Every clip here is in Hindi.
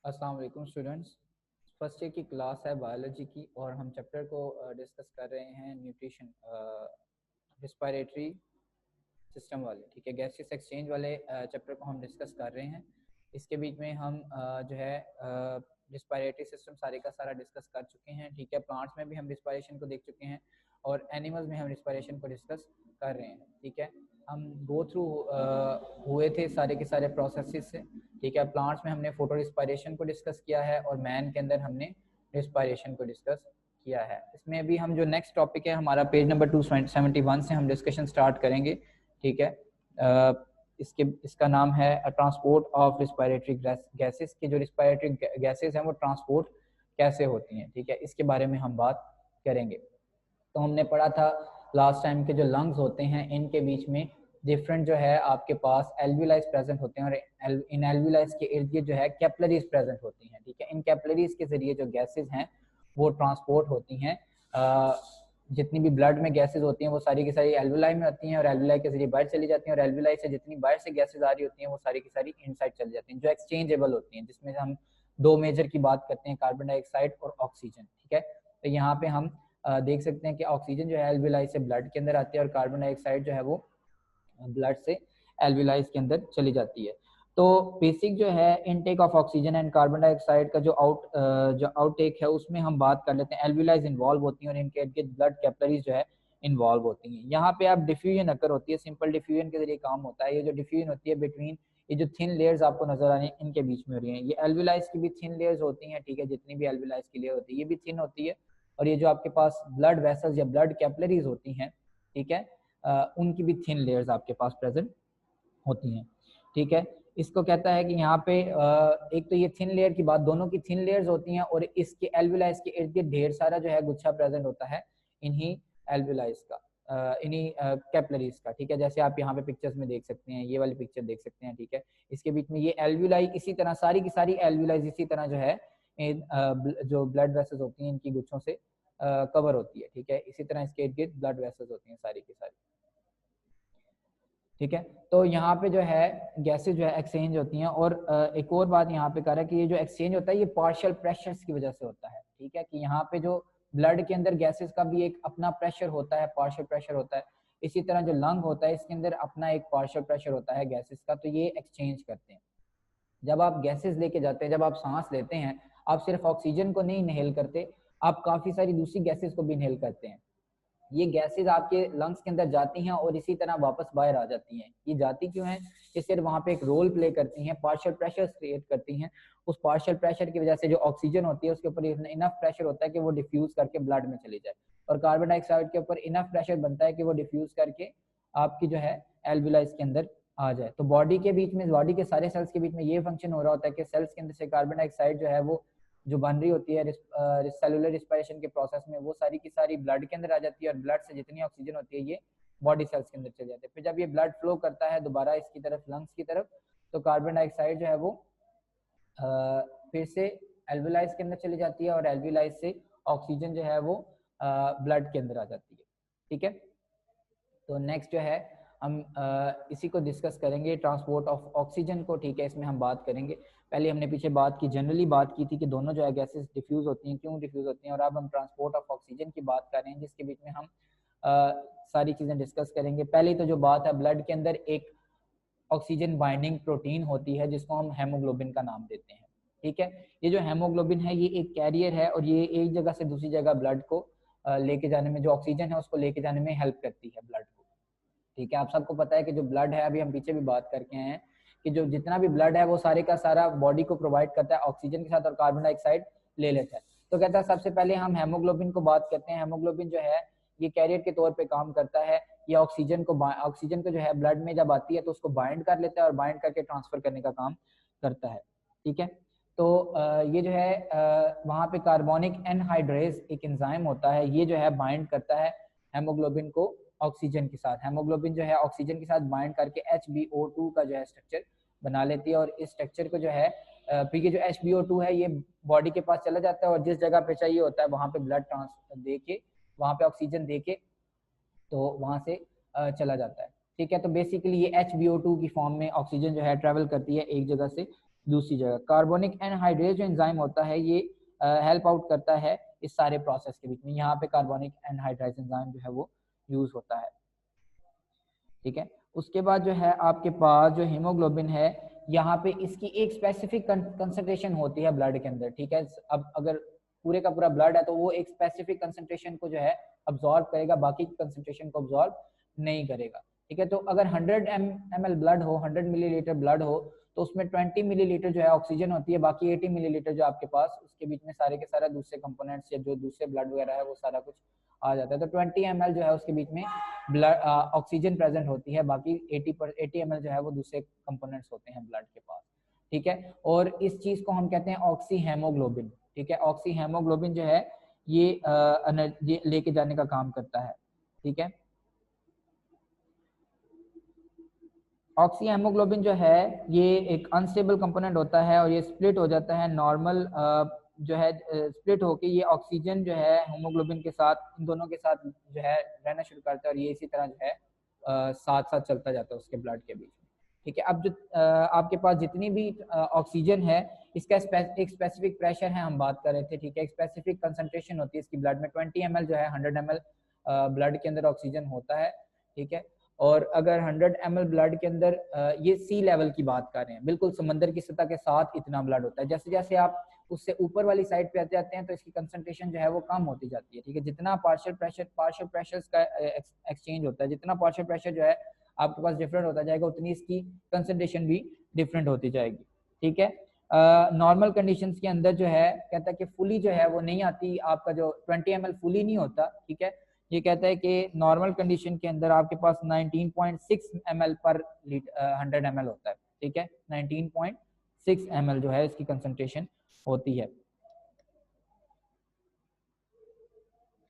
अस्सलाम वालेकुम स्टूडेंट्स। फर्स्ट ईयर की क्लास है बायोलॉजी की और हम चैप्टर को डिस्कस कर रहे हैं न्यूट्रिशन रिस्पायरेटरी सिस्टम वाले, ठीक है, गैसियस एक्सचेंज वाले चैप्टर को हम डिस्कस कर रहे हैं। इसके बीच में हम जो है रिस्पायरेटरी सिस्टम सारे का सारा डिस्कस कर चुके हैं, ठीक है। प्लांट्स में भी हम रिस्पायरेशन को देख चुके हैं और एनिमल्स में हम रिस्पायरेशन को डिस्कस कर रहे हैं, ठीक है। हम गो थ्रू हुए थे सारे के सारे प्रोसेसेस से, ठीक है। प्लांट्स में हमने फोटो रिस्पायरेशन को डिस्कस किया है और मैन के अंदर हमने रिस्पायरेशन को डिस्कस किया है। इसमें अभी हम जो नेक्स्ट टॉपिक है हमारा पेज नंबर 271 से हम डिस्कशन स्टार्ट करेंगे, ठीक है। इसका नाम है ट्रांसपोर्ट ऑफ रिस्पायरेटरी गैसेस के जो रिस्पायरेटरी गैसेस हैं वो ट्रांसपोर्ट कैसे होती हैं, ठीक है, इसके बारे में हम बात करेंगे। तो हमने पढ़ा था लास्ट टाइम के जो लंग्स होते हैं इनके बीच में डिफरेंट जो है आपके पास एल्विलाइज प्रेजेंट होते हैं और इन एल्विलाइज के इर्द गिर्द जो है कैपिलरीज प्रेजेंट होती हैं, ठीक है। इन कैपिलरीज के जरिए जो गैसेज हैं वो ट्रांसपोर्ट होती हैं। जितनी भी ब्लड में गैसेज होती हैं वो सारी की सारी एल्विलाई में होती हैं और एल्विलाई के जरिए बाहर चली जाती हैं और एल्विलाई से जितनी बाहर से गैसेज आ रही होती हैं वो सारी की सारी इनसाइड चली जाती हैं जो एक्सचेंजेबल होती हैं, जिसमें हम दो मेजर की बात करते हैं, कार्बन डाइऑक्साइड और ऑक्सीजन, ठीक है। तो यहाँ पे हम देख सकते हैं कि ऑक्सीजन जो है एल्विलाई से ब्लड के अंदर आती है और कार्बन डाइऑक्साइड जो है वो ब्लड से एल्विलाइज के अंदर चली जाती है। तो बेसिक जो है intake of oxygen and carbon dioxide का जो आउटटेक है उसमें हम बात कर लेते हैं। एल्विलाइज इन्वॉल्व होती हैं और इनके इर्द ब्लड कैपिलरीज जो है इन्वॉल्व होती हैं। यहाँ पे आप डिफ्यूजन अकर होती है, सिंपल डिफ्यूजन के जरिए काम होता है। ये जो डिफ्यूजन होती है बिटवीन ये जो थिन लेयर्स आपको नजर आ रही हैं इनके बीच में हो रही हैं। ये एल्विलाइज की भी थिन लेयर्स होती हैं, ठीक है, जितनी भी एल्विलाइज की लेयर होती है ये भी थिन होती है। और ये जो आपके पास ब्लड वेसल्स या ब्लड कैपिलरीज होती हैं, ठीक है, उनकी भी थिन लेयर्स आपके पास प्रेजेंट होती हैं, ठीक है। इसको कहता है कि यहाँ पे एक तो ये थिन लेयर की बात, दोनों की थिन लेयर्स होती हैं और इसके एल्विलाइज के इर्द गिर्द ढेर सारा जो है गुच्छा प्रेजेंट होता है इन्हीं एल्विलाइज का, इन्हीं कैपिलरीज का, ठीक है। जैसे आप यहाँ पे पिक्चर्स में देख सकते हैं, ये वाली पिक्चर देख सकते हैं, ठीक है। इसके बीच में ये एल्विलाई इसी तरह सारी की सारी एल्विलाइज इसी तरह जो है जो ब्लड वेसल्स होती हैं इनकी गुच्छों से कवर होती है, ठीक है। इसी तरह इसके इर्द गिर्द ब्लड वेसल्स होती हैं सारी की सारी, ठीक है। तो यहाँ पे जो है गैसेज जो है एक्सचेंज होती हैं और एक और बात यहाँ पे कर रहा है कि ये जो एक्सचेंज होता है ये पार्शियल प्रेशर्स की वजह से होता है, ठीक है। कि यहाँ पे जो ब्लड के अंदर गैसेज का भी एक अपना प्रेशर होता है, पार्शियल प्रेशर होता है। इसी तरह जो लंग होता है इसके अंदर अपना एक पार्शियल प्रेशर होता है गैसेज का, तो ये एक्सचेंज करते हैं। जब आप गैसेज लेके जाते हैं, जब आप सांस लेते हैं, आप सिर्फ ऑक्सीजन को नहीं इनहेल करते, आप काफी सारी दूसरी गैसेज को भी इनहेल करते हैं। ये गैसेज आपके लंग्स के अंदर जाती हैं और इसी तरह वापस बाहर आ जाती हैं। ये जाती क्यों हैं? ये सिर्फ वहाँ पे एक रोल प्ले करती हैं, पार्शियल प्रेशर क्रिएट करती हैं। उस पार्शियल प्रेशर की वजह से जो ऑक्सीजन होती है उसके ऊपर इनफ प्रेशर होता है कि वो डिफ्यूज करके ब्लड में चली जाए, और कार्बन डाइऑक्साइड के ऊपर इनफ प्रेशर बनता है कि वो डिफ्यूज करके आपकी जो है एल्विलाइज के अंदर आ जाए। तो बॉडी के बीच में, बॉडी के सारे सेल्स के बीच में ये फंक्शन हो रहा होता है कि सेल्स के अंदर से कार्बन डाइऑक्साइड जो है वो जो बन रही होती है सेलुलर रिस्पायरेशन के प्रोसेस में, वो सारी की सारी ब्लड के अंदर आ जाती है और ब्लड से जितनी ऑक्सीजन होती है ये बॉडी सेल्स के अंदर चले जाते हैं। फिर जब ये ब्लड फ्लो करता है दोबारा इसकी तरफ, लंग्स की तरफ, तो कार्बन डाइऑक्साइड जो है वो फिर से एल्विलाइज के अंदर चली जाती है और एल्विलाइज से ऑक्सीजन जो है वो ब्लड के अंदर आ जाती है, ठीक है। तो नेक्स्ट जो है हम इसी को डिस्कस करेंगे, ट्रांसपोर्ट ऑफ ऑक्सीजन को, ठीक है। इसमें हम बात करेंगे, पहले हमने पीछे बात की, जनरली बात की थी कि दोनों जो है गैसेस डिफ्यूज होती हैं, क्यों डिफ्यूज होती हैं, और अब हम ट्रांसपोर्ट ऑफ ऑक्सीजन की बात कर रहे हैं जिसके बीच में हम सारी चीज़ें डिस्कस करेंगे। पहले तो जो बात है, ब्लड के अंदर एक ऑक्सीजन बाइंडिंग प्रोटीन होती है जिसको हम हेमोग्लोबिन का नाम देते हैं, ठीक है। ये जो हेमोग्लोबिन है ये एक कैरियर है और ये एक जगह से दूसरी जगह ब्लड को लेके जाने में, जो ऑक्सीजन है उसको लेके जाने में हेल्प करती है ब्लड को, ठीक है। आप सबको पता है कि जो ब्लड है, अभी हम पीछे भी बात करके आए हैं कि जो जितना भी ब्लड है वो सारे का सारा बॉडी को प्रोवाइड करता है ऑक्सीजन के साथ और कार्बन डाइऑक्साइड ले लेता है। तो कहता है सबसे पहले हम हेमोग्लोबिन को बात करते हैं। हेमोग्लोबिन जो है ये कैरियर के तौर पे काम करता है। ये ऑक्सीजन को जो है ब्लड में जब आती है तो उसको बाइंड कर लेता है और बाइंड करके ट्रांसफर करने का काम करता है, ठीक है। तो ये जो है वहाँ पे कार्बोनिक एनहाइड्रेज एक एंजाइम होता है, ये जो है बाइंड करता है हेमोग्लोबिन को ऑक्सीजन के साथ। हेमोग्लोबिन जो है ऑक्सीजन के साथ बाइंड करके HbO2 का जो है स्ट्रक्चर बना लेती है और इस स्ट्रक्चर को जो है फिर ये जो HbO2 है ये बॉडी के पास चला जाता है और जिस जगह पे चाहिए होता है वहाँ पे ब्लड ट्रांसफर दे के, वहाँ पे ऑक्सीजन दे के, तो वहाँ से चला जाता है, ठीक है। तो बेसिकली ये HbO2 की फॉर्म में ऑक्सीजन जो है ट्रेवल करती है एक जगह से दूसरी जगह। कार्बोनिक एनहाइड्रेज जो एंजाइम होता है ये हेल्प आउट करता है इस सारे प्रोसेस के बीच में। यहाँ पे कार्बोनिक एनहाइड्रेज एंजाइम जो है वो यूज होता है, ठीक है। उसके बाद जो है आपके पास जो हीमोग्लोबिन है, यहाँ पे इसकी एक स्पेसिफिक कंसंट्रेशन होती है ब्लड के अंदर, ठीक है। अब अगर पूरे का पूरा ब्लड है तो वो एक स्पेसिफिक कंसंट्रेशन को जो है अब्सॉर्ब करेगा, बाकी कंसंट्रेशन को अब्सॉर्ब नहीं करेगा, ठीक है। तो अगर 100 ml ब्लड हो, 100 मिलीलीटर ब्लड हो, तो उसमें 20 मिलीलीटर जो है ऑक्सीजन होती है, बाकी 80 मिलीलीटर जो आपके पास उसके बीच में सारे के सारा दूसरे कंपोनेंट्स या जो दूसरे ब्लड वगैरह है वो सारा कुछ आ जाता है। तो 20 ml जो है उसके बीच में ब्लड ऑक्सीजन प्रेजेंट होती है, बाकी 80 ml जो है वो दूसरे कंपोनेंट्स होते हैं ब्लड के पास, ठीक है। और इस चीज को हम कहते हैं ऑक्सी हेमोग्लोबिन, ठीक है। ऑक्सी हेमोग्लोबिन जो है ये लेके जाने का काम करता है, ठीक है। ऑक्सी हेमोग्लोबिन जो है ये एक अनस्टेबल कंपोनेंट होता है और ये स्प्लिट हो जाता है नॉर्मल जो है स्प्लिट होके ये ऑक्सीजन जो है हेमोग्लोबिन के साथ, इन दोनों के साथ जो है रहना शुरू करता है और ये इसी तरह जो है साथ साथ चलता जाता है उसके ब्लड के बीच में, ठीक है। अब जो आपके पास जितनी भी ऑक्सीजन है इसका एक स्पेसिफिक प्रेशर है, हम बात कर रहे थे, ठीक है। एक स्पेसिफिक कंसंट्रेशन होती है इसकी ब्लड में, 20 ml जो है 100 ml ब्लड के अंदर ऑक्सीजन होता है, ठीक है। और अगर 100 ml ब्लड के अंदर ये सी लेवल की बात कर रहे हैं, बिल्कुल समंदर की सतह के साथ इतना ब्लड होता है। जैसे जैसे आप उससे ऊपर वाली साइड पे आते जाते हैं तो इसकी कंसंट्रेशन जो है वो कम होती जाती है, ठीक है। जितना पार्शियल प्रेशर का एक्सचेंज होता है, जितना पार्शियल प्रेशर जो है आपके पास डिफरेंट होता जाएगा, उतनी इसकी कंसंट्रेशन भी डिफरेंट होती जाएगी, ठीक है। नॉर्मल कंडीशंस के अंदर जो है कहता है कि फुली जो है वो नहीं आती, आपका जो 20 ml फुली नहीं होता, ठीक है। ये कहता है कि नॉर्मल कंडीशन के अंदर आपके पास 19.6 ml पर 100 ml होता है, ठीक है। 19.6 ml जो है इसकी कंसंट्रेशन होती है,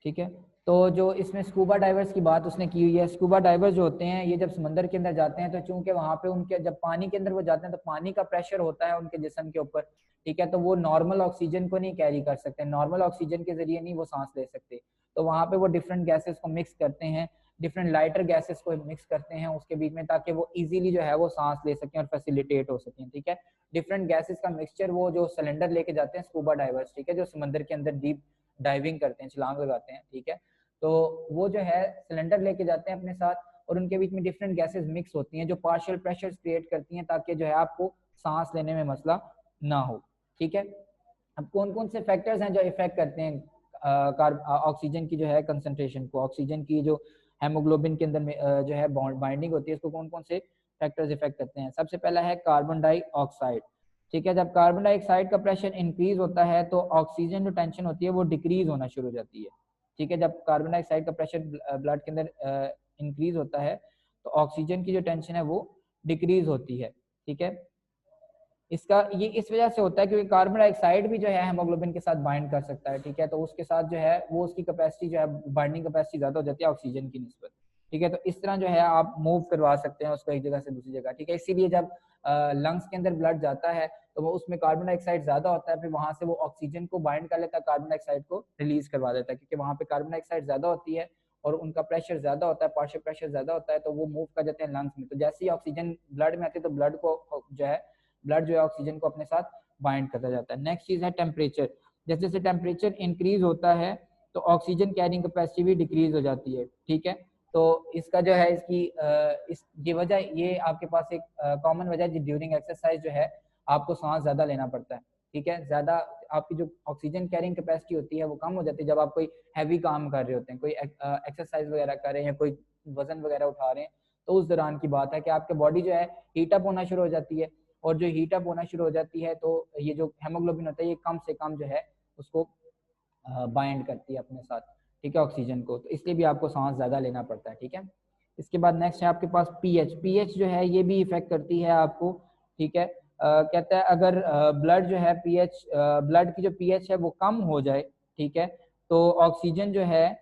ठीक है। तो जो इसमें स्कूबा डाइवर्स की बात उसने की हुई है, स्कूबा डाइवर्स जो होते हैं ये जब समंदर के अंदर जाते हैं तो चूंकि वहां पे उनके जब पानी के अंदर वो जाते हैं तो पानी का प्रेशर होता है उनके जिस्म के ऊपर, ठीक है। तो वो नॉर्मल ऑक्सीजन को नहीं कैरी कर सकते, नॉर्मल ऑक्सीजन के जरिए नहीं वो सांस ले सकते, तो वहां पे वो डिफरेंट गैसेस को मिक्स करते हैं, डिफरेंट लाइटर गैसेस को मिक्स करते हैं उसके बीच में, ताकि वो इजीली जो है वो सांस ले सकें और फैसिलिटेट हो सकें, ठीक है। डिफरेंट गैसेस का मिक्सचर वो जो सिलेंडर लेके जाते हैं स्कूबा डाइवर्स, ठीक है, जो समंदर के अंदर डीप डाइविंग करते हैं, छलांग लगाते हैं, ठीक है। तो वो जो है सिलेंडर लेके जाते हैं अपने साथ और उनके बीच में डिफरेंट गैसेस मिक्स होती हैं जो पार्शियल प्रेशर क्रिएट करती हैं ताकि जो है आपको सांस लेने में मसला ना हो, ठीक है। अब कौन कौन से फैक्टर्स हैं जो इफेक्ट करते हैं ऑक्सीजन की जो है कंसंट्रेशन को, ऑक्सीजन की जो हेमोग्लोबिन के अंदर में जो है बाइंडिंग होती है इसको कौन कौन से फैक्टर्स इफेक्ट करते हैं। सबसे पहला है कार्बन डाइऑक्साइड, ठीक है। जब कार्बन डाइऑक्साइड का प्रेशर इंक्रीज होता है तो ऑक्सीजन जो टेंशन होती है वो डिक्रीज होना शुरू हो जाती है, ठीक है। जब कार्बन डाइऑक्साइड का प्रेशर ब्लड के अंदर इंक्रीज होता है तो ऑक्सीजन की जो टेंशन है वो डिक्रीज होती है, ठीक है। इसका ये इस वजह से होता है क्योंकि कार्बन डाइऑक्साइड भी जो है हेमोग्लोबिन के साथ बाइंड कर सकता है, ठीक है। तो उसके साथ जो है वो उसकी कैपेसिटी जो है बाइंडिंग कैपेसिटी ज्यादा हो जाती है ऑक्सीजन की निस्बत, ठीक है। तो इस तरह जो है आप मूव करवा सकते हैं उसको एक जगह से दूसरी जगह, ठीक है। इसीलिए जब लंग्स के अंदर ब्लड जाता है तो वो उसमें कार्बन डाइऑक्साइड ज्यादा होता है, फिर वहां से वो ऑक्सीजन को बाइंड कर लेता है, कार्बन डाइऑक्साइड को रिलीज करवा देता है, क्योंकि वहां पे कार्बन डाइऑक्साइड ज्यादा होती है और उनका प्रेशर ज्यादा होता है, पार्शियल प्रेशर ज्यादा होता है, तो वो मूव कर जाते हैं लंग्स में। तो जैसे ही ऑक्सीजन ब्लड में आती है तो ब्लड जो है ऑक्सीजन को अपने साथ बाइंड करता जाता है। नेक्स्ट चीज है टेम्परेचर, जैसे जैसे टेम्परेचर इंक्रीज होता है तो ऑक्सीजन कैरिंग कैपेसिटी भी डिक्रीज हो जाती है, ठीक है। तो इसका जो है ये वजह ये आपके पास एक कॉमन वजह है, ड्यूरिंग एक्सरसाइज जो है आपको सांस ज्यादा लेना पड़ता है, ठीक है। ज्यादा आपकी जो ऑक्सीजन कैरिंग कैपेसिटी होती है वो कम हो जाती है जब आप कोई हैवी काम कर रहे होते हैं, कोई एक्सरसाइज वगैरह कर रहे हैं या कोई वजन वगैरह उठा रहे हैं, तो उस दौरान की बात है कि आपके बॉडी जो है हीटअप होना शुरू हो जाती है, और जो हीटअप होना शुरू हो जाती है तो ये जो हेमोग्लोबिन होता है ये कम से कम जो है उसको बाइंड करती है अपने साथ, ठीक है, ऑक्सीजन को, तो इसलिए भी आपको सांस ज्यादा लेना पड़ता है, ठीक है। इसके बाद नेक्स्ट है आपके पास पीएच जो है ये भी इफेक्ट करती है आपको, ठीक है। कहता है अगर ब्लड जो है ब्लड की जो पीएच है वो कम हो जाए, ठीक है, तो ऑक्सीजन जो है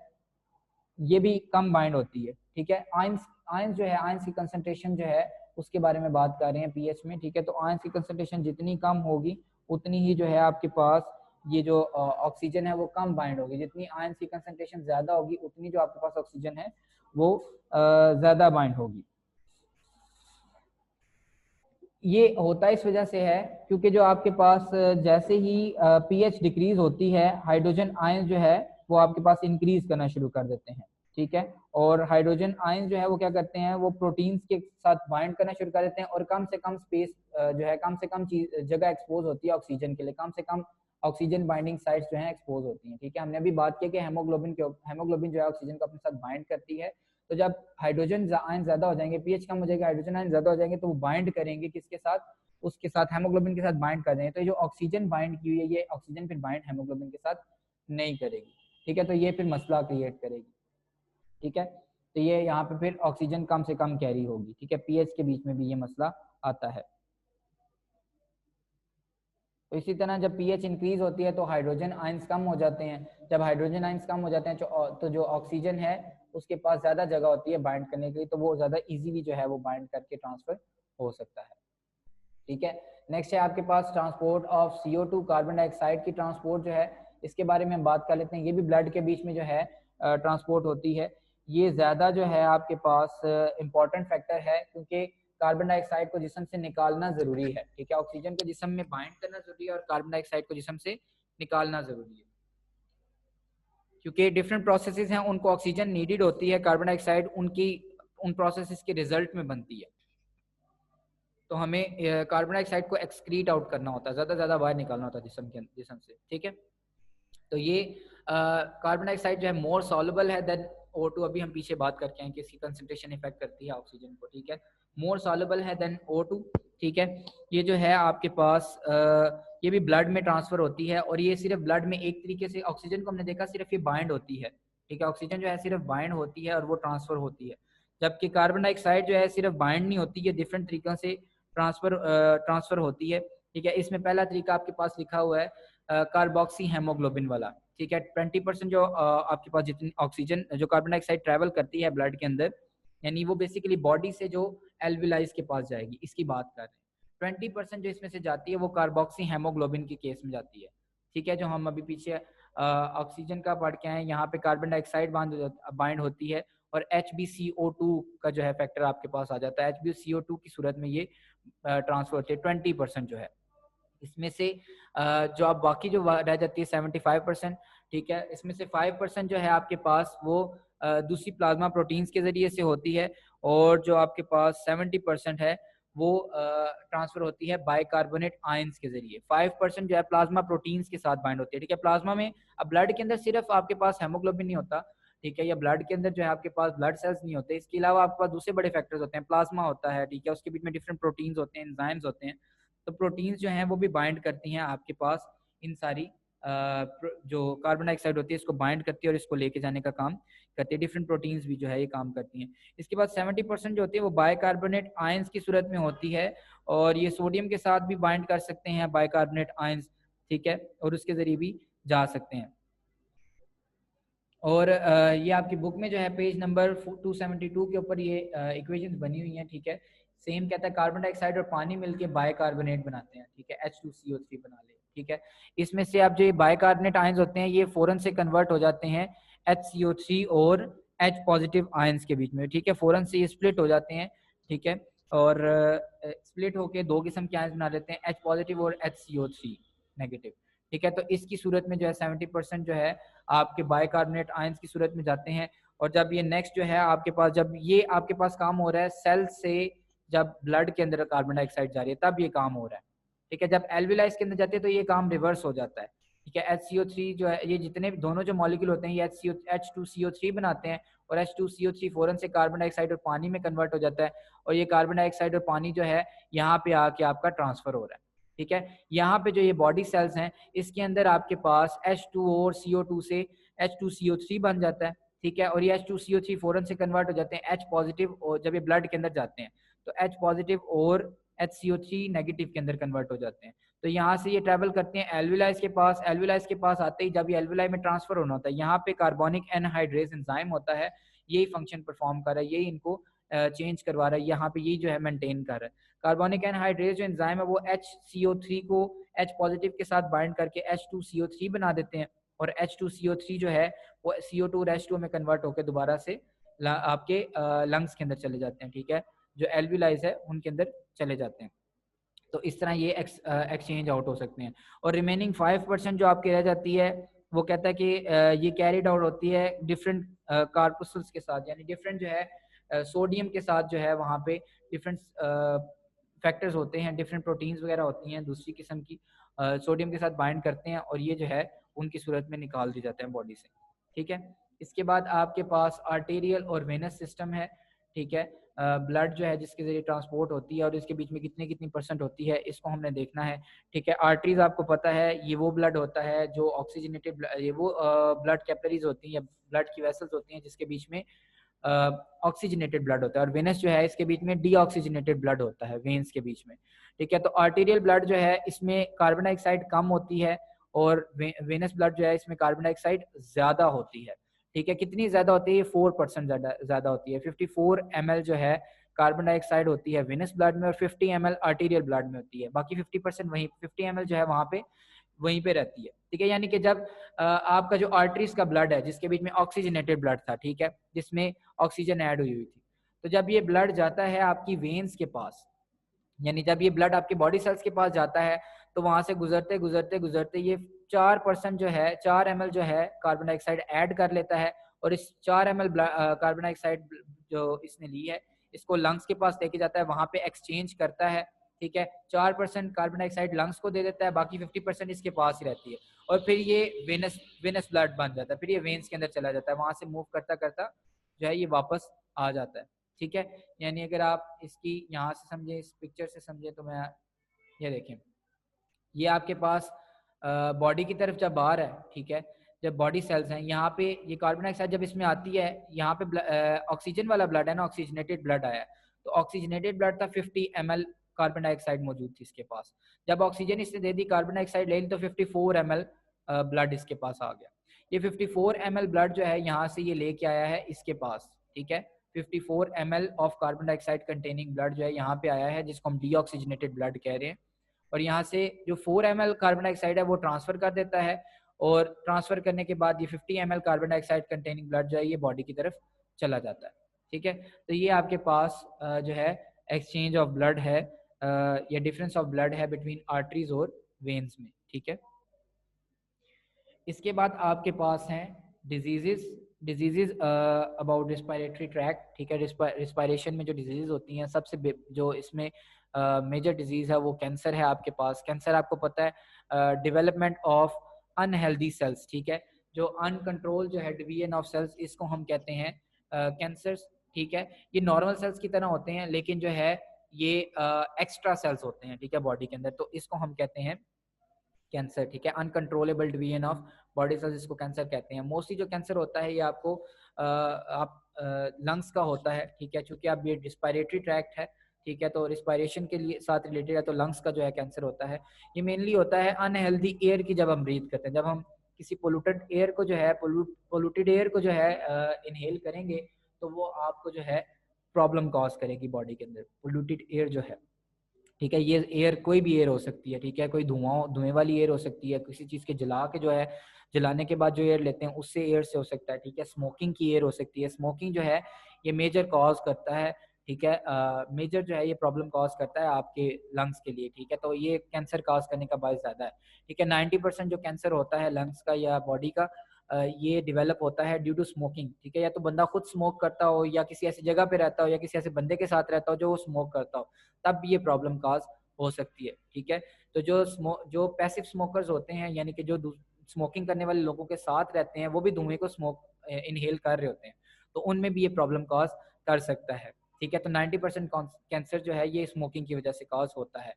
ये भी कम बाइंड होती है, ठीक है। आयंस जो है आयंस की कंसंट्रेशन जो है उसके बारे में बात कर रहे हैं पीएच में, ठीक है। तो आयंस की कंसंट्रेशन जितनी कम होगी उतनी ही जो है आपके पास ये जो ऑक्सीजन है वो कम बाइंड होगी, जितनी आयंस की कंसंट्रेशन ज्यादा होगी उतनी जो आपके पास ऑक्सीजन है वो ज्यादा बाइंड होगी। ये होता इस वजह से है क्योंकि जो आपके पास जैसे ही पीएच डिक्रीज होती है, हाइड्रोजन आयन जो है वो आपके पास इंक्रीज करना शुरू कर देते हैं, ठीक है। और हाइड्रोजन आयन जो है वो क्या करते हैं, वो प्रोटीन्स के साथ बाइंड करना शुरू कर देते हैं और कम से कम स्पेस जो है, कम से कम चीज जगह एक्सपोज होती है ऑक्सीजन के लिए, कम से कम ऑक्सीजन बाइंडिंग साइट्स जो है एक्सपोज होती हैं, ठीक है। हमने अभी बात की कि हेमोग्लोबिन जो है ऑक्सीजन को अपने साथ बाइंड करती है। तो जब हाइड्रोजन आयन ज्यादा हो जाएंगे, पीएच कम हो जाएगा, हाइड्रोजन आयन ज्यादा हो जाएंगे, तो वो बाइंड करेंगे किसके साथ, उसके साथ हेमोग्लोबिन के साथ बाइंड कर देंगे। तो जो ऑक्सीजन बाइंड की हुई है, ये ऑक्सीजन फिर बाइंड हेमोग्लोबिन के साथ नहीं करेगी, ठीक है। तो ये फिर मसला क्रिएट करेगी, ठीक है। तो ये यहाँ पे फिर ऑक्सीजन कम से कम कैरी होगी, ठीक है। पीएच के बीच में भी ये मसला आता है। तो इसी तरह जब पीएच इंक्रीज होती है तो हाइड्रोजन आयंस कम हो जाते हैं। जब हाइड्रोजन आयंस कम हो जाते हैं तो जो ऑक्सीजन है उसके पास ज्यादा जगह होती है बाइंड करने के लिए, तो वो ज्यादा इजीली जो है वो बाइंड करके ट्रांसफर हो सकता है, ठीक है। नेक्स्ट है आपके पास transport of CO2, carbon dioxide की ट्रांसपोर्ट जो है, इसके बारे में हम बात कर लेते हैं। ये भी ब्लड के बीच में जो है ट्रांसपोर्ट होती है। ये ज्यादा जो है आपके पास इंपॉर्टेंट फैक्टर है क्योंकि कार्बन डाइऑक्साइड को जिस्म से निकालना जरूरी है, ठीक है। ऑक्सीजन को जिस्म में बाइंड करना जरूरी है और कार्बन डाइऑक्साइड को जिस्म से निकालना जरूरी है, क्योंकि डिफरेंट प्रोसेसेस हैं, उनको ऑक्सीजन नीडेड होती है, कार्बन डाइऑक्साइड उन प्रोसेसेस के रिजल्ट में बनती है। तो हमें कार्बन डाइऑक्साइड को एक्सक्रीट आउट करना होता है, ज्यादा बाहर निकालना होता है जिस्म से, ठीक है। तो ये कार्बन डाइऑक्साइड जो है मोर सॉल्युबल है देन O2। अभी हम पीछे बात करके हैं कि इसकी कंसंट्रेशन इफेक्ट करती है ऑक्सीजन को, ठीक है। मोर सॉल्युबल है देन O2, ठीक है। ये जो है आपके पास ये भी ब्लड में ट्रांसफर होती है और ये सिर्फ ब्लड में एक तरीके से, ऑक्सीजन को हमने देखा सिर्फ ये बाइंड होती है, ठीक है। ऑक्सीजन जो है सिर्फ बाइंड होती है और वो ट्रांसफर होती है, जबकि कार्बन डाइऑक्साइड जो है सिर्फ बाइंड नहीं होती है, डिफरेंट तरीकों से ट्रांसफर होती है, ठीक है। इसमें पहला तरीका आपके पास लिखा हुआ है कार्बोक्सी हेमोग्लोबिन वाला, ठीक है। 20% जो आपके पास जितनी ऑक्सीजन जो कार्बन डाइऑक्साइड ट्रेवल करती है ब्लड के अंदर, यानी वो बेसिकली बॉडी से जो एल्विलाइज के पास जाएगी, इसकी बात कर रहे हैं। 20% जो इसमें से जाती है वो कार्बोक्सी हेमोग्लोबिन के केस में जाती है, ठीक है। जो हम अभी पीछे ऑक्सीजन का पढ़ के आए, यहाँ पे कार्बन डाइऑक्साइड बाइंड होती है और HbCO2 का जो है फैक्टर आपके पास आ जाता है। HbCO2 की सूरत में ये ट्रांसफर होती है 20% जो है। इसमें से जो आप बाकी जो रह जाती है 75%, ठीक है। इसमें से 5% जो है आपके पास वो दूसरी प्लाज्मा प्रोटीन्स के जरिए से होती है और जो आपके पास 70% है वो ट्रांसफर होती है बाइकार्बोनेट आयंस के जरिए। 5% जो है प्लाज्मा प्रोटीन्स के साथ बाइंड होती है, ठीक है। प्लाज्मा में अब ब्लड के अंदर सिर्फ आपके पास हेमोग्लोबिन नहीं होता, ठीक है, या ब्लड के अंदर जो है आपके पास ब्लड सेल्स नहीं होते, इसके अलावा आपके पास दूसरे बड़े फैक्टर्स होते हैं, प्लाज्मा होता है, ठीक है। उसके बीच में डिफरेंट प्रोटीन्स होते हैं, एंजाइम्स होते हैं। तो प्रोटीन्स जो हैं वो भी बाइंड करती हैं आपके पास इन सारी जो कार्बन डाइऑक्साइड होती है इसको बाइंड करती है और इसको लेके जाने का काम करती है। डिफरेंट प्रोटीन्स भी जो है ये काम करती हैं। इसके बाद 70% जो होती है वो बाइकार्बोनेट आयंस की सूरत में होती है और ये सोडियम के साथ भी बाइंड कर सकते हैं बाइकार्बोनेट आयंस, ठीक है, और उसके जरिए भी जा सकते हैं। और ये आपकी बुक में जो है पेज नंबर 272 के ऊपर ये इक्वेशंस बनी हुई हैं, ठीक है। सेम कहता है कार्बन डाइऑक्साइड और पानी मिलके बाइकार्बोनेट बनाते हैं, ठीक है, H2CO3 बना ले, ठीक है। इसमें से आप जो ये बाइकार्बोनेट आयंस होते हैं ये फौरन से कन्वर्ट हो जाते हैं HCO3 और H पॉजिटिव आयंस के बीच में, ठीक है। फौरन से ये स्प्लिट हो जाते हैं, ठीक है, और स्प्लिट होके दो किस्म के आयंस बना लेते हैं, H पॉजिटिव और HCO3 नेगेटिव, ठीक है। तो इसकी सूरत में जो है 70% जो है आपके बाइकार्बोनेट आयंस की सूरत में जाते हैं। और जब ये नेक्स्ट जो है आपके पास, जब ये आपके पास काम हो रहा है सेल से, जब ब्लड के अंदर कार्बन डाइऑक्साइड जा रही है तब ये काम हो रहा है, ठीक है। जब एल्विलाइज के अंदर जाते हैं तो ये काम रिवर्स हो जाता है, ठीक है। HCO3 जो है, ये जितने दोनों जो मॉलिक्यूल होते हैं ये H2CO3 बनाते हैं और H2CO3 फौरन से कार्बन डाइऑक्साइड और पानी में कन्वर्ट हो जाता है और ये कार्बन डाइऑक्साइड और पानी जो है यहाँ पे आके आपका ट्रांसफर हो रहा है, ठीक है। यहाँ पे जो ये बॉडी सेल्स हैं इसके अंदर आपके पास H2O और CO2 से H2CO3 बन जाता है, ठीक है। और ये H2CO3 फौरन से कन्वर्ट हो जाते हैं H पॉजिटिव, और जब ये ब्लड के अंदर जाते हैं तो H पॉजिटिव और HCO3 नेगेटिव के अंदर कन्वर्ट हो जाते हैं। तो यहाँ से ये ट्रैवल करते हैं एल्विलाइज के पास। एल्विलाइज के पास आते ही जब ये एल्विलाई में ट्रांसफर होना होता है, यहाँ पे कार्बोनिक एनहाइड्रेज एंजाइम होता है, यही फंक्शन परफॉर्म कर रहा है, यही इनको चेंज करवा रहा है, यहाँ पे यही जो है मेंटेन कर रहा है। कार्बोनिक एनहाइड्रेज जो एंजाइम है वो HCO3 को H पॉजिटिव के साथ बाइंड करके H2CO3 बना देते हैं और H2CO3 जो है वो CO2 और H2 में कन्वर्ट होकर दोबारा से आपके लंग्स के अंदर चले जाते हैं, ठीक है, जो एल्विलाइज है उनके अंदर चले जाते हैं। तो इस तरह ये एक्सचेंज आउट हो सकते हैं। और रिमेनिंग 5% जो आपकी रह जाती है वो कहता है कि ये कैरिड आउट होती है डिफरेंट कार्पसूल्स के साथ, यानी डिफरेंट जो है सोडियम के साथ जो है वहाँ पे डिफरेंट फैक्टर्स होते हैं, डिफरेंट प्रोटीन्स वगैरह होती हैं दूसरी किस्म की, सोडियम के साथ बाइंड करते हैं और ये जो है उनकी सूरत में निकाल दी जाते हैं बॉडी से। ठीक है, इसके बाद आपके पास आर्टेरियल और वेनस सिस्टम है। ठीक है, ब्लड जो है जिसके जरिए ट्रांसपोर्ट होती है और इसके बीच में कितनी कितनी परसेंट होती है इसको हमने देखना है। ठीक है, आर्टरीज आपको पता है ये वो ब्लड होता है जो ऑक्सीजनेटेड, ये वो ब्लड कैपिलरीज होती हैं, ब्लड की वेसल्स होती हैं जिसके बीच में ऑक्सीजनेटेड ब्लड होता है, और वेनस जो है इसके बीच में डीऑक्सीजनेटेड ब्लड होता है वेन्स के बीच में। ठीक है, तो आर्टेरियल ब्लड जो है इसमें कार्बन डाइऑक्साइड कम होती है और वेनस ब्लड जो है इसमें कार्बन डाइऑक्साइड ज्यादा होती है। ठीक है, कितनी ज्यादा होती है? 4% ज्यादा होती है। 54 ml जो है कार्बन डाइऑक्साइड होती है वेनस ब्लड में और 50 ml आर्टेरियल ब्लड में होती है, बाकी 50% वहीं 50 ml जो है वहां पे वहीं पे रहती है। ठीक है, यानी कि जब आपका जो आर्टरीज का ब्लड है जिसके बीच में ऑक्सीजनेटेड ब्लड था, ठीक है, जिसमें ऑक्सीजन ऐड हुई थी, तो जब ये ब्लड जाता है आपकी वेन्स के पास, यानी जब ये ब्लड आपके बॉडी सेल्स के पास जाता है तो वहां से गुजरते गुजरते गुजरते ये 4% जो है 4 ml जो है कार्बन डाइऑक्साइड ऐड कर लेता है, और इस 4 ml कार्बन डाइऑक्साइड जो इसने ली है इसको लंग्स के पास लेके जाता है, वहां पे एक्सचेंज करता है। ठीक है, 4% कार्बन डाइऑक्साइड लंग्स को दे देता है, बाकी 50% इसके पास ही रहती है, और फिर ये वेनस वेनस ब्लड बन जाता है, फिर ये वेन्स के अंदर चला जाता है, वहां से मूव करता करता जो है ये वापस आ जाता है। ठीक है, यानी अगर आप इसकी यहाँ से समझें, इस पिक्चर से समझें, तो मैं ये देखें, ये आपके पास बॉडी की तरफ जब बाहर है, ठीक है, जब बॉडी सेल्स हैं यहाँ पे ये कार्बन डाइऑक्साइड जब इसमें आती है, यहाँ पे ऑक्सीजन वाला ब्लड है ना, ऑक्सीजनेटेड ब्लड आया है, तो ऑक्सीजनेटेड ब्लड था 50 ml कार्बन डाइऑक्साइड मौजूद थी इसके पास। जब ऑक्सीजन इसने दे दी, कार्बन डाइऑक्साइड ले ली, तो 54 ml ब्लड इसके पास आ गया। ये 54 ml ब्लड जो है यहाँ से ये लेके आया है इसके पास। ठीक है, 54 ml of carbon dioxide containing blood जो है यहाँ पे आया है, जिसको हम डीऑक्सीजनेटेड ब्लड कह रहे हैं, और यहाँ से जो 4 ml कार्बन डाइऑक्साइड है वो ट्रांसफर कर देता है, और ट्रांसफर करने के बाद ये 50 ml carbon dioxide containing blood जो है ये बॉडी की तरफ चला जाता है। ठीक है, तो ये आपके पास जो है एक्सचेंज ऑफ ब्लड है, या डिफरेंस ऑफ ब्लड है बिटवीन आर्टरीज और वेन्स में। ठीक है, इसके बाद आपके पास हैं डिजीजेस अबाउट रिस्पायरेटरी ट्रैक। ठीक है, रिस्पायरेशन में जो डिजीज होती हैं, सबसे जो इसमें मेजर डिजीज है वो कैंसर है आपके पास। कैंसर आपको पता है डेवलपमेंट ऑफ अनहेल्दी सेल्स। ठीक है, जो अनकंट्रोल जो है डिवीजन ऑफ सेल्स, इसको हम कहते हैं कैंसर। ठीक है, ये नॉर्मल सेल्स की तरह होते हैं लेकिन जो है ये एक्स्ट्रा सेल्स होते हैं, ठीक है, बॉडी के अंदर, तो इसको हम कहते हैं कैंसर। ठीक है, uncontrollable division of body cells, इसको कैंसर कहते हैं। मोस्टली जो कैंसर होता है ये आपको आप लंग्स का होता है। ठीक है, चूंकि आप ये रिस्पायरेटरी ट्रैक्ट है, ठीक है, तो रिस्पायरेशन के लिए साथ रिलेटेड है, तो लंग्स का जो है कैंसर होता है। ये मेनली होता है अनहेल्दी एयर की जब हम ब्रीथ करते हैं, जब हम किसी पोल्यूटेड एयर को जो है पोल्यूटेड एयर को जो है इनहेल करेंगे तो वो आपको जो है प्रॉब्लम कॉज करेगी बॉडी के अंदर, पोल्यूटेड एयर जो है। ठीक है, ये एयर कोई भी एयर हो सकती है। ठीक है, कोई धुएं वाली एयर हो सकती है, किसी चीज़ के जला के जो है जलाने के बाद जो एयर लेते हैं उससे एयर से हो सकता है। ठीक है, स्मोकिंग की एयर हो सकती है। स्मोकिंग जो है ये मेजर कॉज करता है, ठीक है, मेजर जो है ये प्रॉब्लम कॉज करता है आपके लंग्स के लिए। ठीक है, तो ये कैंसर कॉज करने का बायस ज़्यादा है। ठीक है, 90% जो कैंसर होता है लंग्स का या बॉडी का ये डेवलप होता है ड्यू टू स्मोकिंग। ठीक है, या तो बंदा खुद स्मोक करता हो, या किसी ऐसी जगह पे रहता हो, या किसी ऐसे बंदे के साथ रहता हो जो स्मोक करता हो, तब ये प्रॉब्लम काज हो सकती है। ठीक है, तो जो पैसिव स्मोकर्स होते हैं, यानी कि जो स्मोकिंग करने वाले लोगों के साथ रहते हैं, वो भी धुएं को स्मोक इनहेल कर रहे होते हैं, तो उनमें भी ये प्रॉब्लम काज कर सकता है। ठीक है, तो 90% कैंसर जो है ये स्मोकिंग की वजह से काज होता है।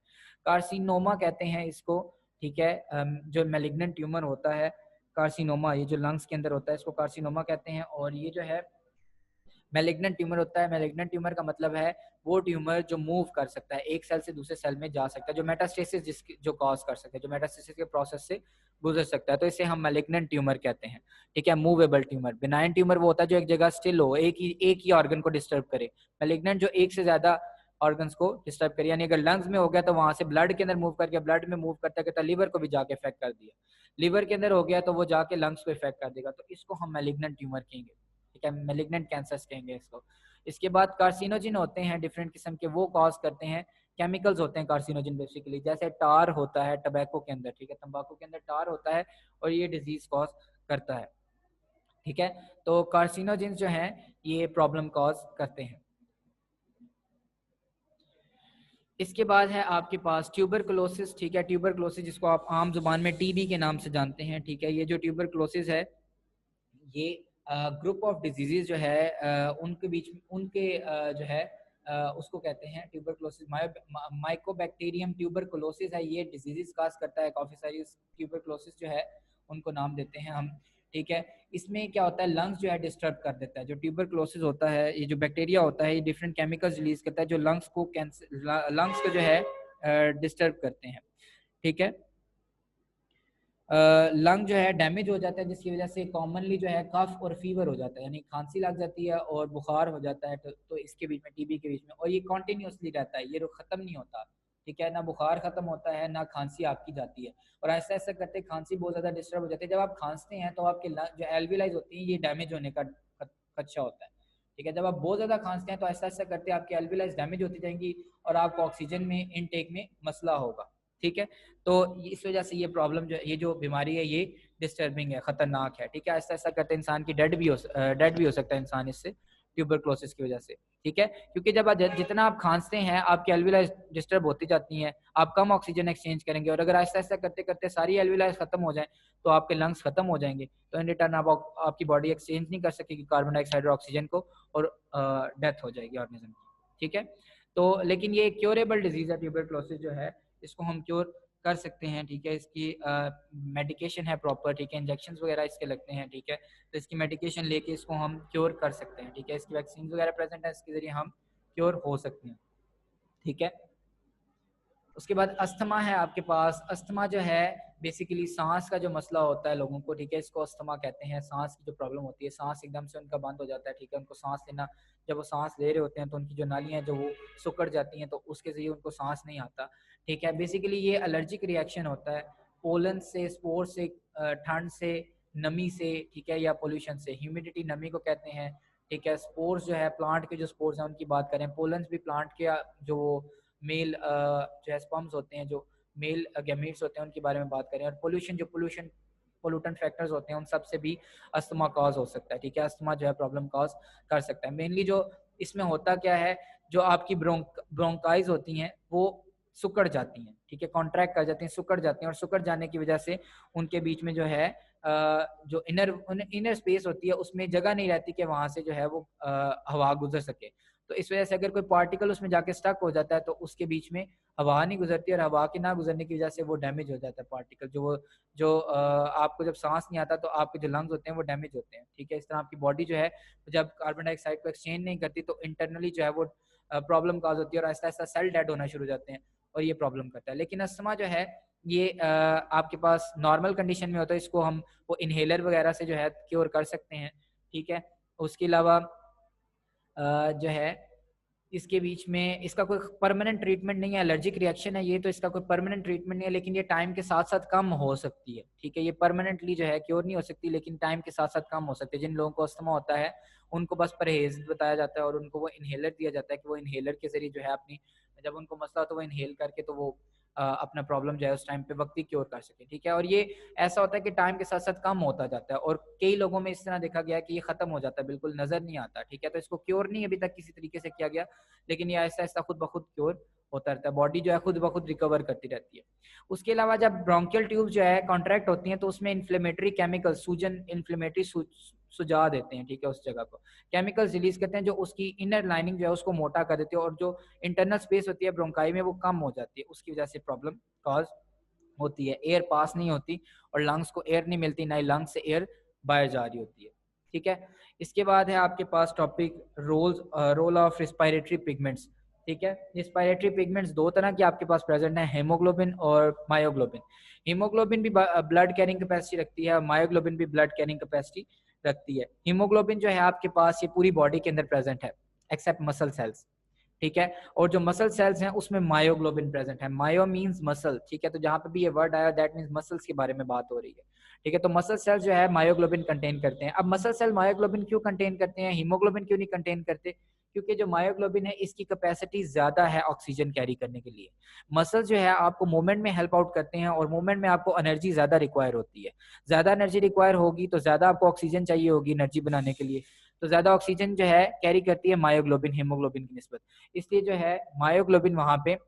कार्सिनोमा कहते हैं इसको। ठीक है, जो मैलिग्नेंट ट्यूमर होता है कार्सिनोमा, ये जो लंग्स के अंदर होता है इसको कार्सिनोमा कहते हैं, और ये जो है मैलिग्नेंट ट्यूमर होता है। मैलिग्नेंट ट्यूमर का मतलब है वो ट्यूमर जो मूव कर सकता है, एक सेल से दूसरे सेल में जा सकता है, जो मेटास्टेसिस जो कॉज कर सकता है, जो मेटास्टेसिस के प्रोसेस से गुजर सकता है, तो इसे हम मैलिग्नेंट ट्यूमर कहते हैं। ठीक है, मूवेबल ट्यूमर। बिनाइन ट्यूमर वो होता है जो एक जगह स्टिल हो, एक ही ऑर्गन को डिस्टर्ब करे। मैलिग्नेंट जो एक से ज्यादा ऑर्गन्स को डिस्टर्ब करे, यानी अगर लंग्स में हो गया तो वहां से ब्लड के अंदर मूव करके ब्लड में मूव करता करता लीवर को भी जाके इफेक्ट कर दिया, लीवर के अंदर हो गया तो वो जाके लंग्स को इफेक्ट कर देगा, तो इसको हम मैलिग्नेंट ट्यूमर कहेंगे। ठीक है, मैलिग्नेंट कैंसर्स कहेंगे इसको। इसके बाद कार्सिनोजिन होते हैं डिफरेंट किस्म के, वो कॉज करते हैं केमिकल्स होते हैं कार्सिनोजन बेसिकली, जैसे टार होता है टबैको के अंदर, ठीक है, तंबाकू के अंदर टार होता है और ये डिजीज कॉज करता है, ठीक है। तो कार्सिनोजेंस जो हैं ये प्रॉब्लम कॉज करते हैं। इसके बाद है आपके पास ट्यूबरकुलोसिस, ठीक है, ट्यूबरकुलोसिस जिसको आप आम जुबान में टीबी के नाम से जानते हैं, ठीक है। ये जो ट्यूबरकुलोसिस है ये ग्रुप ऑफ डिजीजेज जो है उनके बीच में उनके जो है उसको कहते हैं ट्यूबरकुलोसिस, माइकोबैक्टीरियम ट्यूबरकुलोसिस है, ये डिजीजेस काज करता है काफ़ी सारी। ट्यूबरकुलोसिस जो है उनको नाम देते हैं हम, ठीक है। इसमें क्या होता है, लंग्स जो है डिस्टर्ब कर देता है। जो ट्यूबरकुलोसिस होता है, ये जो बैक्टीरिया होता है, ये डिफरेंट केमिकल्स रिलीज करता है जो लंग्स को लंग्स को जो है डिस्टर्ब करते हैं, ठीक है। लंग जो है डैमेज हो जाता है जिसकी वजह से कॉमनली जो है कफ और फीवर हो जाता है, यानी खांसी लग जाती है और बुखार हो जाता है। तो इसके बीच में टीबी के बीच में, और ये कॉन्टीन्यूसली रहता है, ये ख़त्म नहीं होता, ठीक है, ना बुखार ख़त्म होता है ना खांसी आपकी जाती है। और ऐसा ऐसा करते खांसी बहुत ज़्यादा डिस्टर्ब हो जाती है। जब आप खांसते हैं तो आपके जो एल्विलाइज होती हैं ये डैमेज होने का खदशा होता है, ठीक है। जब आप बहुत ज़्यादा खांसते हैं तो ऐसा ऐसा करते आपकी एल्विलाइज डैमेज होती जाएंगी और आपको ऑक्सीजन में इनटेक में मसला होगा, ठीक है। तो इस वजह से ये प्रॉब्लम जो ये जो बीमारी है ये डिस्टर्बिंग है, खतरनाक है, ठीक है। ऐसा ऐसा करते इंसान की डेड भी हो सकता है इंसान इससे, ट्यूबरकुलोसिस की वजह से, ठीक है। क्योंकि जब जितना आप खांसते हैं आपकी एल्विलाइज डिस्टर्ब होती जाती हैं, आप कम ऑक्सीजन एक्सचेंज करेंगे, और अगर ऐसा ऐसा करते करते सारी एल्विलाइज खत्म हो जाए तो आपके लंग्स खत्म हो जाएंगे, तो इन रिटर्न आपकी बॉडी एक्सचेंज नहीं कर सकेगी कार्बन डाइऑक्साइड और ऑक्सीजन को, और डेथ हो जाएगी ऑर्गेनिज्म की, ठीक है। तो लेकिन ये क्योरेबल डिजीज है ट्यूबरकुलोसिस जो है, इसको हम क्योर कर सकते हैं, ठीक है। इसकी मेडिकेशन है प्रॉपर, ठीक है, इंजेक्शन वगैरह इसके लगते हैं, ठीक है। तो इसकी मेडिकेशन लेके इसको हम क्योर कर सकते हैं, ठीक है। इसकी वैक्सीन वगैरह प्रेजेंट है, इसके जरिए हम क्योर हो सकते हैं, ठीक है। उसके बाद अस्थमा है आपके पास। अस्थमा जो है बेसिकली सांस का जो मसला होता है लोगों को, ठीक है, इसको अस्थमा कहते हैं। सांस की जो प्रॉब्लम होती है, सांस एकदम से उनका बंद हो जाता है, ठीक है, उनको सांस लेना, जब वो सांस ले रहे होते हैं तो उनकी जो नालियां जो वो सिकुड़ जाती हैं, तो उसके जरिए उनको सांस नहीं आता, ठीक है। बेसिकली ये एलर्जिक रिएक्शन होता है पोलन से, स्पोर से, ठंड से, नमी से, ठीक है, या पोल्यूशन से। ह्यूमिडिटी नमी को कहते हैं, ठीक है। स्पोर्स जो है प्लांट के जो स्पोर्स हैं उनकी बात करें, पोलन्स भी प्लांट के जो मेल जो है स्पर्म्स होते हैं, जो मेल गैमीट्स होते हैं, उनके बारे में बात करें। और पोल्यूशन, जो पोल्यूटेंट फैक्टर्स होते हैं उन सब से भी अस्थमा कॉज हो सकता है, ठीक है। अस्थमा जो है प्रॉब्लम कॉज कर सकता है। मेनली जो इसमें होता क्या है, जो आपकी ब्रोंकाइज होती हैं वो सुकड़ जाती हैं, ठीक है, कॉन्ट्रैक्ट कर जाती हैं, सुकड़ जाती हैं, और सुकड़ जाने की वजह से उनके बीच में जो है जो इनर स्पेस होती है उसमें जगह नहीं रहती कि वहां से जो है वो हवा गुजर सके। तो इस वजह से अगर कोई पार्टिकल उसमें जाके स्टक हो जाता है तो उसके बीच में हवा नहीं गुजरती, और हवा के ना गुजरने की वजह से वो डैमेज हो जाता है पार्टिकल, जो आपको जब सांस नहीं आता तो आपके जो लंग्स होते हैं वो डैमेज होते हैं, ठीक है। इस तरह आपकी बॉडी जो है जब कार्बन डाइऑक्साइड को एक्सचेंज नहीं करती तो इंटरनली जो है वो प्रॉब्लम काज होती है, और ऐसा ऐसा सेल डेड होना शुरू हो जाते हैं, और ये प्रॉब्लम करता है। लेकिन अस्थमा जो है ये आपके पास नॉर्मल कंडीशन में होता है, इसको हम वो इनहेलर वगैरह से जो है क्योर कर सकते हैं, ठीक है। उसके अलावा जो है इसके बीच में इसका कोई परमानेंट ट्रीटमेंट नहीं है, एलर्जिक रिएक्शन है ये, तो इसका कोई परमानेंट ट्रीटमेंट नहीं है, लेकिन ये टाइम के साथ साथ कम हो सकती है, ठीक है। ये परमानेंटली जो है क्योर नहीं हो सकती, लेकिन टाइम के साथ साथ कम हो सकती है। जिन लोगों को अस्थमा होता है उनको बस परहेज बताया जाता है और उनको वो इनहेलर दिया जाता है कि वो इनहेलर के जरिए जो है अपनी, जब उनको मसला हो तो वो इनहेल करके तो वो अपना प्रॉब्लम जो है उस टाइम पे वक्ती क्योर कर सके, ठीक है। और ये ऐसा होता है कि टाइम के साथ साथ कम होता जाता है, और कई लोगों में इस तरह देखा गया कि ये खत्म हो जाता है, बिल्कुल नजर नहीं आता, ठीक है। तो इसको क्योर नहीं अभी तक किसी तरीके से किया गया, लेकिन ये ऐसा ऐसा खुद ब खुद क्योर होता रहता है, बॉडी जो है खुद ब खुद रिकवर करती रहती है। उसके अलावा जब ब्रोंकियल ट्यूब जो है कॉन्ट्रैक्ट होती हैं तो उसमें इन्फ्लेमेटरी केमिकल, सूजन, इन्फ्लेमेटरी सुझा देते हैं, ठीक है, उस जगह को केमिकल्स रिलीज करते हैं जो उसकी इनर लाइनिंग जो है उसको मोटा कर देती है, और जो इंटरनल स्पेस होती है ब्रोंकाई में वो कम हो जाती है, उसकी वजह से प्रॉब्लम कॉज होती है। एयर पास नहीं होती और लंग्स को एयर नहीं मिलती, ना ही लंग्स से एयर बाहर जा रही होती है, ठीक है। इसके बाद है आपके पास topic role of respiratory pigments, ठीक है। रिस्पायरेटरी पिगमेंट्स दो तरह के आपके पास प्रेजेंट है, हेमोग्लोबिन और मायोग्लोबिन। हीमोग्लोबिन भी ब्लड कैरिंग कैपेसिटी रखती है, मायोग्लोबिन भी ब्लड कैरिंग कैपेसिटी रखती है। हीमोग्लोबिन जो है आपके पास ये पूरी बॉडी के अंदर प्रेजेंट है एक्सेप्ट मसल सेल्स, ठीक है। और जो मसल सेल्स हैं उसमें मायोग्लोबिन प्रेजेंट है। मायो मींस मसल, ठीक है, तो जहां पे भी ये वर्ड आया दैट मींस मसल्स के बारे में बात हो रही है, ठीक है। तो मसल सेल्स जो है मायोग्लोबिन कंटेन करते हैं। अब मसल सेल मायोग्लोबिन क्यों कंटेन करते हैं, हीमोग्लोबिन क्यों नहीं कंटेन करते, क्योंकि जो मायोग्लोबिन है इसकी कैपेसिटी ज़्यादा है ऑक्सीजन कैरी करने के लिए। मसल्स जो है आपको मूवमेंट में हेल्प आउट करते हैं और मूवमेंट में आपको एनर्जी ज़्यादा रिक्वायर होती है। ज़्यादा एनर्जी रिक्वायर होगी तो ज़्यादा आपको ऑक्सीजन चाहिए होगी एनर्जी बनाने के लिए, तो ज़्यादा ऑक्सीजन जो है कैरी करती है मायोग्लोबिन हीमोग्लोबिन की निस्बत, इसलिए जो है मायोग्लोबिन वहाँ पे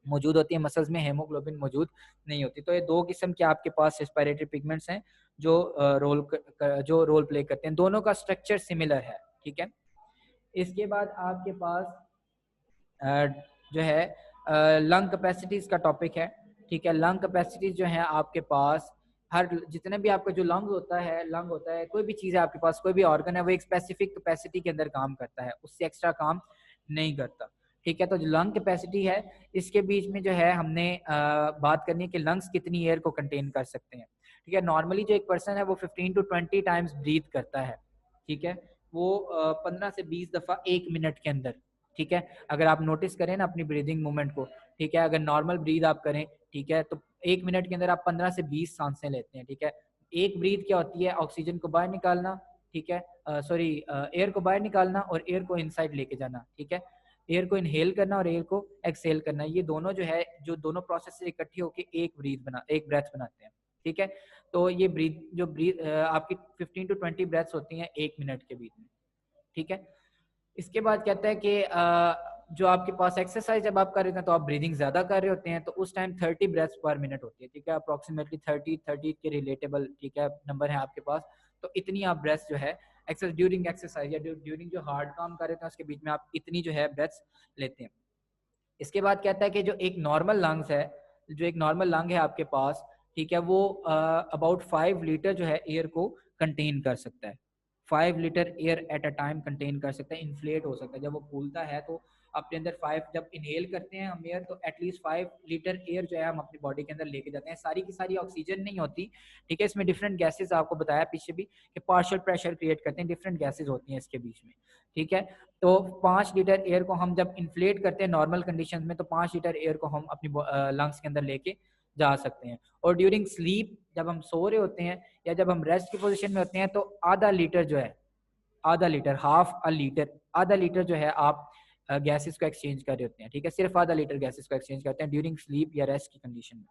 मौजूद होती है, मसल्स में हेमोग्लोबिन मौजूद नहीं होती। तो ये दो किस्म के आपके पास रेस्पिरेटरी पिगमेंट्स हैं जो रोल प्ले करते हैं, दोनों का स्ट्रक्चर सिमिलर है, ठीक है। इसके बाद आपके पास जो है लंग कैपेसिटीज का टॉपिक है, ठीक है। लंग कैपेसिटीज जो है आपके पास हर जितने भी आपका जो लंग होता है कोई भी चीज़ है आपके पास, कोई भी ऑर्गन है, वो एक स्पेसिफिक कैपेसिटी के अंदर काम करता है, उससे एक्स्ट्रा काम नहीं करता, ठीक है। तो जो लंग कैपेसिटी है इसके बीच में जो है हमने बात करनी है कि लंग्स कितनी एयर को कंटेन कर सकते हैं, ठीक है। नॉर्मली जो एक पर्सन है वो 15 to 20 टाइम्स ब्रीथ करता है, ठीक है। वो 15 से 20 दफ़ा 1 मिनट के अंदर, ठीक है। अगर आप नोटिस करें ना अपनी ब्रीदिंग मूवमेंट को, ठीक है, अगर नॉर्मल ब्रीथ आप करें, ठीक है, तो 1 मिनट के अंदर आप 15 से 20 सांसें लेते हैं, ठीक है। एक ब्रीथ क्या होती है, ऑक्सीजन को बाहर निकालना, ठीक है, सॉरी एयर को बाहर निकालना और एयर को इनसाइड लेके जाना, ठीक है। एयर को इनहेल करना और एयर को एक्सहेल करना, ये दोनों जो है जो दोनों प्रोसेस से इकट्ठी होकर एक ब्रेथ बनाते हैं, ठीक है। तो ये ब्रीथ आपकी 15 to 20 ब्रेथ्स होती हैं 1 मिनट के बीच में, ठीक है। इसके बाद कहता है कि जो आपके पास एक्सरसाइज जब आप कर रहे हैं तो आप ब्रीदिंग ज्यादा कर रहे होते हैं, तो उस टाइम 30 ब्रेथ्स पर मिनट होती है, ठीक है। अप्रोक्सीमेटली 30 के रिलेटेबल, ठीक है, नंबर है आपके पास। तो इतनी आप ब्रेथ्स जो है ड्यूरिंग एक्सरसाइज या ड्यूरिंग जो हार्ड काम कर रहे थे उसके बीच में आप इतनी जो है ब्रेथ्स लेते हैं। इसके बाद कहता है कि जो एक नॉर्मल लंग है आपके पास, ठीक है, वो अबाउट 5 लीटर जो है एयर को कंटेन कर सकता है, 5 litre air at a time contain कर सकता है, इन्फ्लेट हो सकता है। जब वो फूलता है तो अपने अंदर 5, जब इनहेल करते हैं हम एयर तो एटलीस्ट 5 लीटर एयर जो है हम अपनी बॉडी के अंदर लेके जाते हैं। सारी की सारी ऑक्सीजन नहीं होती, ठीक है, इसमें डिफरेंट गैसेज, आपको बताया पीछे भी कि पार्शियल प्रेशर क्रिएट करते हैं, डिफरेंट गैसेज होती हैं इसके बीच में, ठीक है। तो 5 लीटर एयर को हम जब इन्फ्लेट करते हैं नॉर्मल कंडीशंस में, तो 5 लीटर एयर को हम अपनी लंग्स के अंदर लेके जा सकते हैं। और ड्यूरिंग स्लीप जब हम सो रहे होते हैं या जब हम रेस्ट की पोजीशन में होते हैं तो आधा लीटर जो है, आधा लीटर जो है आप गैसेस को एक्सचेंज कर रहे होते हैं, ठीक है। सिर्फ आधा लीटर गैसेस को एक्सचेंज करते हैं ड्यूरिंग स्लीप या रेस्ट की कंडीशन में,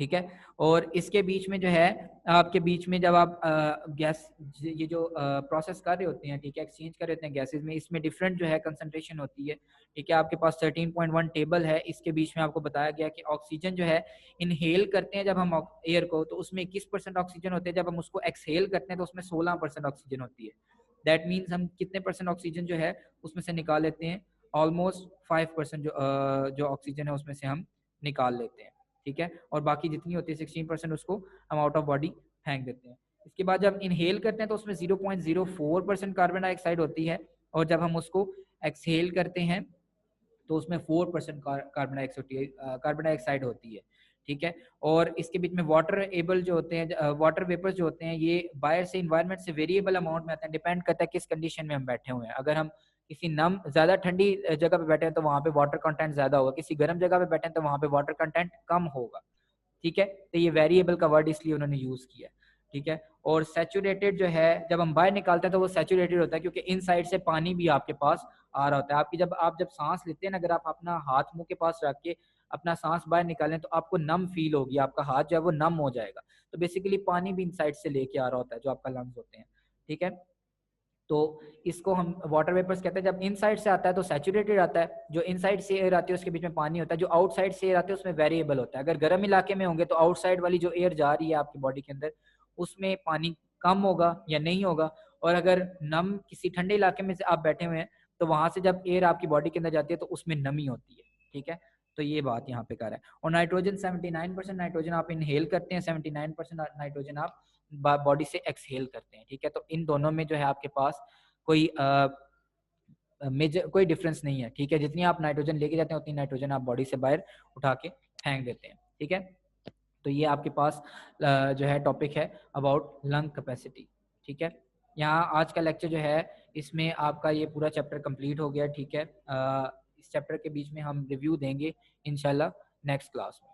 ठीक है। और इसके बीच में जो है आपके बीच में जब आप गैस ये जो प्रोसेस कर रहे होते हैं, ठीक है, एक्सचेंज कर रहे होते हैं गैसेस में, इसमें डिफरेंट जो है कंसंट्रेशन होती है, ठीक है। आपके पास 13.1 टेबल है, इसके बीच में आपको बताया गया कि ऑक्सीजन जो है इनहेल करते हैं जब हम एयर को तो उसमें 21% ऑक्सीजन होते हैं, जब हम उसको एक्सहेल करते हैं तो उसमें 16% ऑक्सीजन होती है। दैट मीन्स हम कितने परसेंट ऑक्सीजन जो है उसमें से निकाल लेते हैं, ऑलमोस्ट 5% जो ऑक्सीजन है उसमें से हम निकाल लेते हैं, ठीक है। और बाकी जितनी होती है 16% उसको हम आउट ऑफ बॉडी फेंक देते हैं। इसके बाद जब इनहेल करते हैं तो उसमें 0.04% कार्बन डाइऑक्साइड होती है, और जब हम उसको एक्सहेल करते हैं तो उसमें 4% कार्बन डाइऑक्साइड होती है, ठीक है। और इसके बीच में वाटर एबल जो होते हैं, वाटर वेपर्स जो होते हैं, ये बाहर से इन्वायरमेंट से वेरिएबल अमाउंट में आते हैं, डिपेंड करता है किस कंडीशन में हम बैठे हुए हैं। अगर हम किसी ज़्यादा ठंडी जगह पे बैठे हैं तो वहाँ पे वाटर कंटेंट ज़्यादा होगा, किसी गर्म जगह पे बैठे हैं तो वहाँ पे वाटर कंटेंट कम होगा, ठीक है। तो ये वेरिएबल का वर्ड इसलिए उन्होंने यूज़ किया, ठीक है। और सैचुरेटेड जो है जब हम बाहर निकालते हैं तो वो सैचुरेटेड होता है क्योंकि इन साइड से पानी भी आपके पास आ रहा होता है। आपकी जब सांस लेते हैं ना, अगर आप अपना हाथ मुंह के पास रख के अपना सांस बाहर निकालें तो आपको नम फील होगी, आपका हाथ जो है वो नम हो जाएगा। तो बेसिकली पानी भी इन साइड से लेके आ रहा होता है जो आपका लंग्स होते हैं, ठीक है। तो इसको हम वाटर वेपर्स कहते हैं। जब इनसाइड से आता है तो सैचुरेटेड आता है, जो इनसाइड से एयर आती है उसके बीच में पानी होता है, जो आउटसाइड से एयर आती है उसमें वेरिएबल होता है। अगर गर्म इलाके में होंगे तो आउटसाइड वाली जो एयर जा रही है आपकी बॉडी के अंदर उसमें पानी कम होगा या नहीं होगा, और अगर नम किसी ठंडे इलाके में से आप बैठे हुए हैं तो वहां से जब एयर आपकी बॉडी के अंदर जाती है तो उसमें नमी होती है, ठीक है। तो ये बात यहाँ पे कर रहा है। और नाइट्रोजन 79% नाइट्रोजन आप इनहेल करते हैं, 79% नाइट्रोजन आप बॉडी से एक्सहेल करते हैं, ठीक है। तो इन दोनों में जो है आपके पास कोई मेजर कोई डिफरेंस नहीं है, ठीक है। जितनी आप नाइट्रोजन लेके जाते हैं उतनी नाइट्रोजन आप बॉडी से बाहर उठा के फेंक देते हैं, ठीक है। तो ये आपके पास जो है टॉपिक है अबाउट लंग कैपेसिटी, ठीक है। यहाँ आज का लेक्चर जो है इसमें आपका ये पूरा चैप्टर कंप्लीट हो गया, ठीक है। इस चैप्टर के बीच में हम रिव्यू देंगे इंशाल्लाह नेक्स्ट क्लास में।